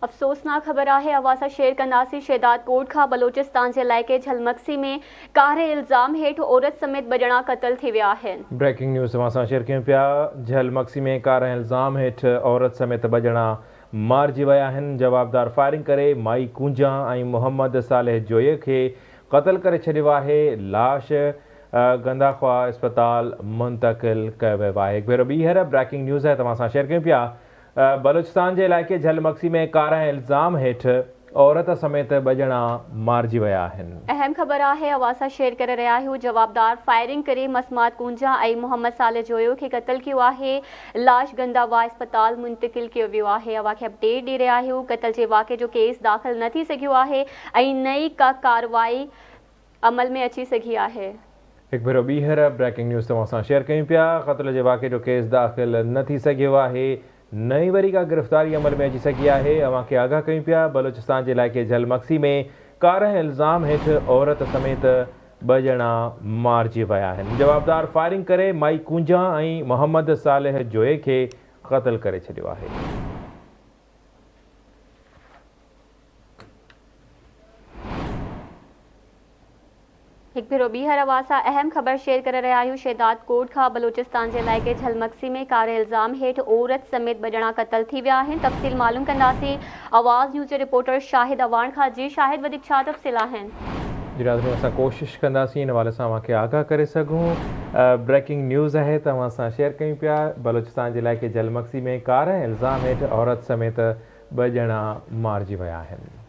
अफ़सोसनाक ख़बर आहे अवासा शेर कंदासी शेदात कोट खां बलोचिस्तान जे इलाइक़े झलमक्सी में कार इल्ज़ाम हेठि औरत समेत बजणा क़तल थी विया आहिनि। ब्रेकिंग न्यूज़ तव्हां शेयर कयूं पिया। झलमक्सी में कार इल्ज़ाम हेठि औरत समेत बजणा मारिजी विया आहिनि। जवाबदार फायरिंग करे माई कूंजा ऐं मोहम्मद सालेह जोए खे क़तल करे छॾियो आहे। लाश गंदाख्वा अस्पताल मुंतकिल कयो वियो आहे। हिकु भेरो ॿीहर ब्रेकिंग न्यूज़ आहे तव्हां शेयर कयूं पिया। बलूचिस्तान जे इलाइक़े झलमक्सी में कार इल्ज़ाम हेठि औरत समेत बजणा मारिजी विया आहिनि। अहम ख़बर आहे अवासा शेयर करे रहिया आहियूं। जवाबदार फायरिंग करे मसमात कूंजा ऐं मोहम्मद साले जोयो खे क़तल कियो आहे। लाश गंदावा अस्पताल मुंतकिल कियो वियो आहे। अवा खे अपडेट ॾेई रहिया आहियूं। क़तल जे वाक़े जो केस दाख़िल न थी सघियो आहे ऐं नई का कार्रवाई अमल में अची सघी आहे। हिकु भेरो ॿीहर ब्रेकिंग न्यूज़ तव्हां शेयर कयूं पिया। क़तल जे वाक़े जो केस दाख़िल न थी सघियो आहे। नई वरी का गिरफ़्तारी अमल में अची सघी आहे। अवां खे आगाह कयूं पिया। बलूचिस्तान जे इलाइक़े झलमक्सी में कार इल्ज़ाम हेठि औरत समेत बजणा मारिजी विया आहिनि। जवाबदार फायरिंग करे माई कूंजा ऐं मोहम्मद सालेह जोए खे क़तल करे छॾियो आहे। हिकु भेरो ॿीहर अवासा अहम ख़बर शेयर करे रहिया आहियूं। शेदात कोट खां बलूचिस्तान जे इलाइक़े झलमक्सी में कार इल्ज़ाम हेठि औरत समेत बजणा क़तल थी विया आहिनि। तफ़सील मालूम कंदासीं आवाज़ न्यूज़ जे रिपोर्टर शाहिद अवान खां। जी शाहिद, वधीक छा तफ़सील आहिनि? जी नाज़रीन, असां कोशिशि कंदासीं इन हवाले सां अव्हांखे आगाह करे सघूं। ब्रेकिंग न्यूज़ आहे तव्हां सां शेयर कयूं पिया। बलूचिस्तान जे इलाइक़े झलमक्सी में कार इल्ज़ाम हेठि औरत समेत बजणा मारिजी विया आहिनि।